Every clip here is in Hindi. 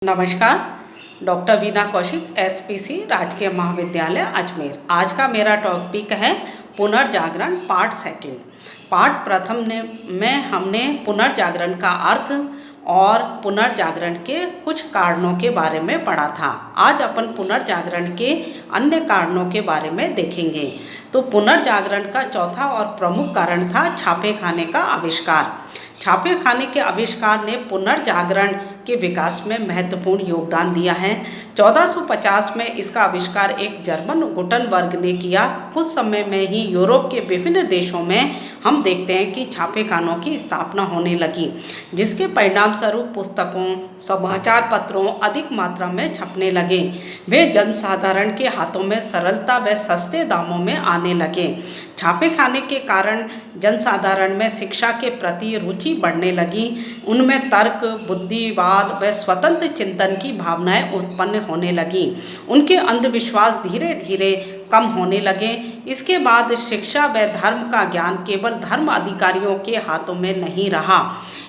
नमस्कार। डॉक्टर वीना कौशिक, एसपीसी राजकीय महाविद्यालय अजमेर। आज का मेरा टॉपिक है पुनर्जागरण पार्ट सेकंड। पार्ट प्रथम में हमने पुनर्जागरण का अर्थ और पुनर्जागरण के कुछ कारणों के बारे में पढ़ा था। आज अपन पुनर्जागरण के अन्य कारणों के बारे में देखेंगे। तो पुनर्जागरण का चौथा और प्रमुख कारण था छापे खाने का आविष्कार। छापे खाने के आविष्कार ने पुनर्जागरण के विकास में महत्वपूर्ण योगदान दिया है। 1450 में इसका आविष्कार एक जर्मन गुटनबर्ग ने किया। कुछ समय में ही यूरोप के विभिन्न देशों में हम देखते हैं कि छापे खानों की स्थापना होने लगी, जिसके परिणाम स्वरूप पुस्तकों, समाचार पत्रों अधिक मात्रा में छपने लगे। वे जनसाधारण के हाथों में सरलता व सस्ते दामों में आने लगे। छापे खाने के कारण जनसाधारण में शिक्षा के प्रति रुचि बढ़ने लगी। उनमें तर्क, बुद्धिवाद व स्वतंत्र चिंतन की भावनाएं उत्पन्न होने लगी। उनके अंधविश्वास धीरे धीरे कम होने लगे। इसके बाद शिक्षा व धर्म का ज्ञान केवल धर्म अधिकारियों के हाथों में नहीं रहा।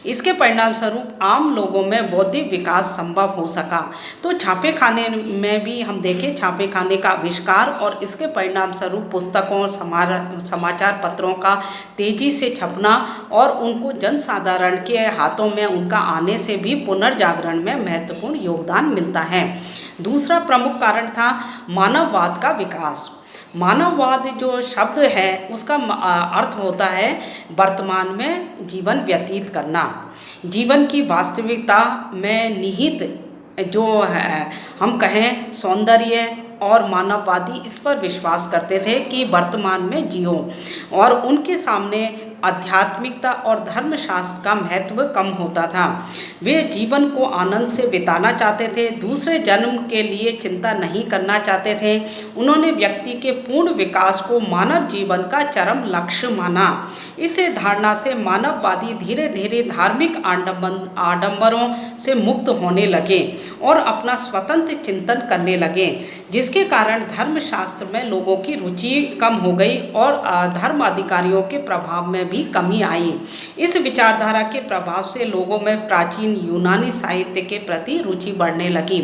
इसके परिणाम स्वरूप आम लोगों में बौद्धिक विकास संभव हो सका। तो छापे खाने में भी हम देखें, छापे खाने का आविष्कार और इसके परिणाम स्वरूप पुस्तकों, समाचार पत्रों का तेजी से छपना और उनको जनसाधारण के हाथों में उनका आने से भी पुनर्जागरण में महत्वपूर्ण योगदान मिलता है। दूसरा प्रमुख कारण था मानववाद का विकास। मानववाद जो शब्द है उसका अर्थ होता है वर्तमान में जीवन व्यतीत करना। जीवन की वास्तविकता में निहित जो है, हम कहें सौंदर्य, और मानववादी इस पर विश्वास करते थे कि वर्तमान में जियो, और उनके सामने आध्यात्मिकता और धर्मशास्त्र का महत्व कम होता था। वे जीवन को आनंद से बिताना चाहते थे, दूसरे जन्म के लिए चिंता नहीं करना चाहते थे। उन्होंने व्यक्ति के पूर्ण विकास को मानव जीवन का चरम लक्ष्य माना। इस धारणा से मानववादी धीरे धीरे धार्मिक आडंबरों से मुक्त होने लगे और अपना स्वतंत्र चिंतन करने लगे, जिसके कारण धर्मशास्त्र में लोगों की रुचि कम हो गई और धर्म अधिकारियों के प्रभाव में भी कमी आई। इस विचारधारा के प्रभाव से लोगों में प्राचीन यूनानी साहित्य के प्रति रुचि बढ़ने लगी।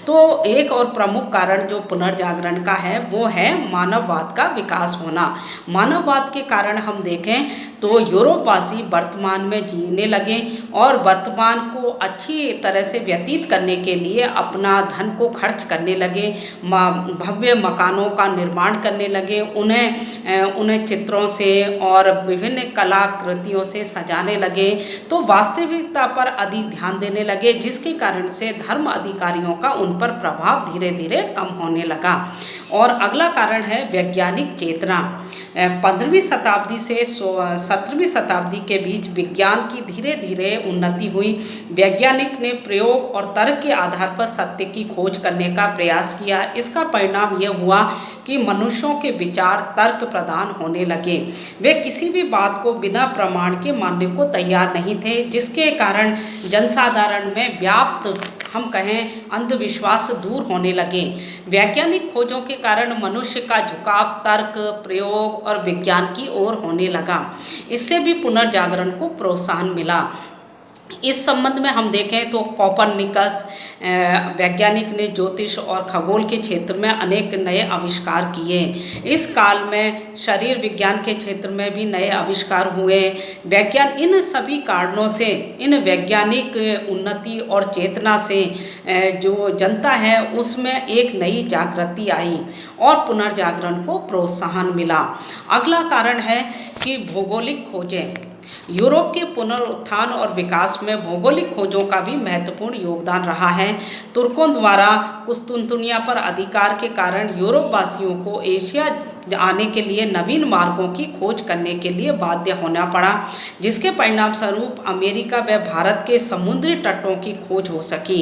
तो एक और प्रमुख कारण जो पुनर्जागरण का है वो है मानववाद का विकास होना। मानववाद के कारण हम देखें तो यूरोपवासी वर्तमान में जीने लगे और वर्तमान को अच्छी तरह से व्यतीत करने के लिए अपना धन को खर्च करने लगे, भव्य मकानों का निर्माण करने लगे, उन्हें चित्रों से और विभिन्न कलाकृतियों से सजाने लगे। तो वास्तविकता पर अधिक ध्यान देने लगे, जिसके कारण से धर्म अधिकारियों का उन पर प्रभाव धीरे धीरे कम होने लगा। और अगला कारण है वैज्ञानिक चेतना। 15वीं शताब्दी से 17वीं शताब्दी के बीच विज्ञान की धीरे धीरे उन्नति हुई। वैज्ञानिक ने प्रयोग और तर्क के आधार पर सत्य की खोज करने का प्रयास किया। इसका परिणाम यह हुआ कि मनुष्यों के विचार तर्क प्रधान होने लगे। वे किसी भी बात को बिना प्रमाण के मानने को तैयार नहीं थे, जिसके कारण जनसाधारण में व्याप्त, हम कहें, अंधविश्वास दूर होने लगे। वैज्ञानिक खोजों के कारण मनुष्य का झुकाव तर्क, प्रयोग और विज्ञान की ओर होने लगा। इससे भी पुनर्जागरण को प्रोत्साहन मिला। इस संबंध में हम देखें तो कोपरनिकस वैज्ञानिक ने ज्योतिष और खगोल के क्षेत्र में अनेक नए आविष्कार किए। इस काल में शरीर विज्ञान के क्षेत्र में भी नए आविष्कार हुए। इन सभी कारणों से, इन वैज्ञानिक उन्नति और चेतना से जो जनता है उसमें एक नई जागृति आई और पुनर्जागरण को प्रोत्साहन मिला। अगला कारण है कि भौगोलिक खोजें। यूरोप के पुनरुत्थान और विकास में भौगोलिक खोजों का भी महत्वपूर्ण योगदान रहा है। तुर्कों द्वारा कुस्तुनतुनिया पर अधिकार के कारण यूरोप वासियों को एशिया आने के लिए नवीन मार्गों की खोज करने के लिए बाध्य होना पड़ा, जिसके परिणाम स्वरूप अमेरिका व भारत के समुद्री तटों की खोज हो सकी।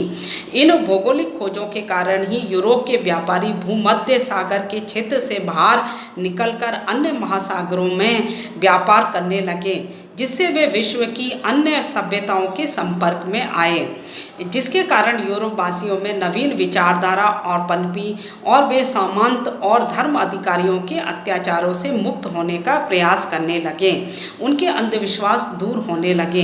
इन भौगोलिक खोजों के कारण ही यूरोप के व्यापारी भूमध्य सागर के क्षेत्र से बाहर निकलकर अन्य महासागरों में व्यापार करने लगे, जिससे वे विश्व की अन्य सभ्यताओं के संपर्क में आए, जिसके कारण यूरोप वासियों में नवीन विचारधारा और पनपी और वे सामंत और धर्म अधिकारियों के अत्याचारों से मुक्त होने का प्रयास करने लगे, उनके अंधविश्वास दूर होने लगे।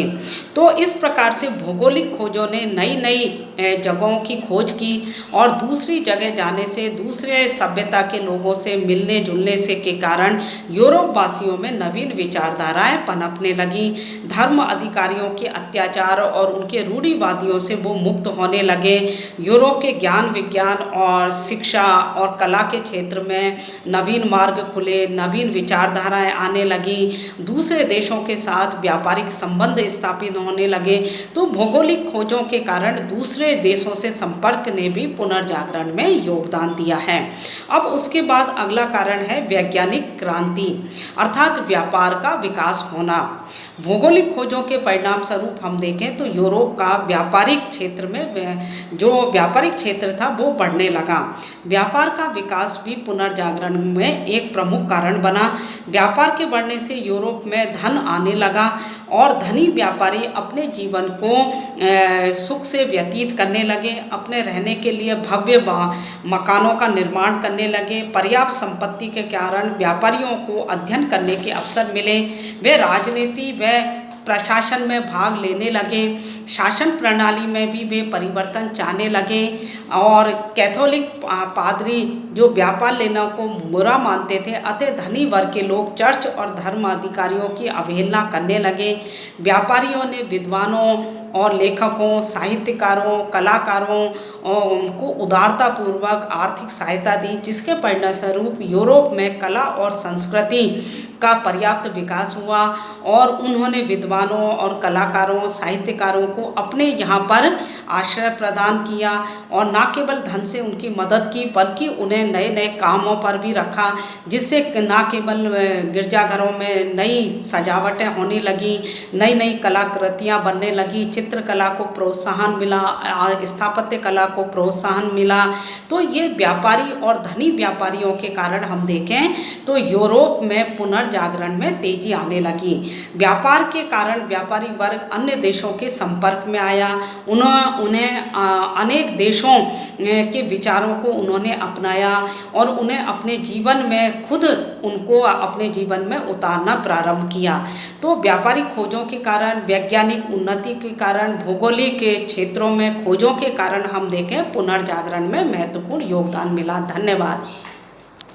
तो इस प्रकार से भौगोलिक खोजों ने नई नई जगहों की खोज की और दूसरी जगह जाने से, दूसरे सभ्यता के लोगों से मिलने जुलने से के कारण यूरोप वासियों में नवीन विचारधाराएं पनपने लगी। धर्म अधिकारियों के अत्याचार और उनके रूढ़िवादियों से वो मुक्त होने लगे। यूरोप के ज्ञान विज्ञान और शिक्षा और कला के क्षेत्र में नवीन मार्ग खुले, नवीन विचारधाराएं आने लगी, दूसरे देशों के साथ व्यापारिक संबंध स्थापित होने लगे। तो भौगोलिक खोजों के कारण दूसरे देशों से संपर्क ने भी पुनर्जागरण में योगदान दिया है। अब उसके बाद अगला कारण है वैज्ञानिक क्रांति, अर्थात व्यापार का विकास होना। भौगोलिक खोजों के परिणाम स्वरूप हम देखें तो यूरोप का व्यापारिक क्षेत्र में जो व्यापारिक क्षेत्र था वो बढ़ने लगा। व्यापार का विकास भी पुनर्जागरण में एक प्रमुख कारण बना। व्यापार के बढ़ने से यूरोप में धन आने लगा और धनी व्यापारी अपने जीवन को सुख से व्यतीत करने लगे, अपने रहने के लिए भव्य मकानों का निर्माण करने लगे। पर्याप्त संपत्ति के कारण व्यापारियों को अध्ययन करने के अवसर मिले, वे राजनीति व प्रशासन में भाग लेने लगे, शासन प्रणाली में भी वे परिवर्तन चाहने लगे और कैथोलिक पादरी जो व्यापार लेना को बुरा मानते थे, अतः धनी वर्ग के लोग चर्च और धर्म अधिकारियों की अवहेलना करने लगे। व्यापारियों ने विद्वानों और लेखकों, साहित्यकारों, कलाकारों को उदारतापूर्वक आर्थिक सहायता दी, जिसके परिणामस्वरूप यूरोप में कला और संस्कृति का पर्याप्त विकास हुआ और उन्होंने विद्वानों और कलाकारों, साहित्यकारों को अपने यहाँ पर आश्रय प्रदान किया और न केवल धन से उनकी मदद की बल्कि उन्हें नए नए कामों पर भी रखा, जिससे न केवल गिरजाघरों में नई सजावटें होने लगी, नई नई कलाकृतियाँ बनने लगी, चित्रकला को प्रोत्साहन मिला, स्थापत्य कला को प्रोत्साहन मिला। तो ये व्यापारी और धनी व्यापारियों के कारण हम देखें तो यूरोप में पुनर्जागरण में तेजी आने लगी। व्यापार के कारण व्यापारी वर्ग अन्य देशों के संपर्क में आया, उन्हें अनेक देशों के विचारों को उन्होंने अपनाया और उन्हें अपने जीवन में खुद उनको अपने जीवन में उतारना प्रारंभ किया। तो व्यापारिक खोजों के कारण, वैज्ञानिक उन्नति के कारण, भौगोलिक क्षेत्रों में खोजों के कारण हम देखें पुनर्जागरण में महत्वपूर्ण योगदान मिला। धन्यवाद।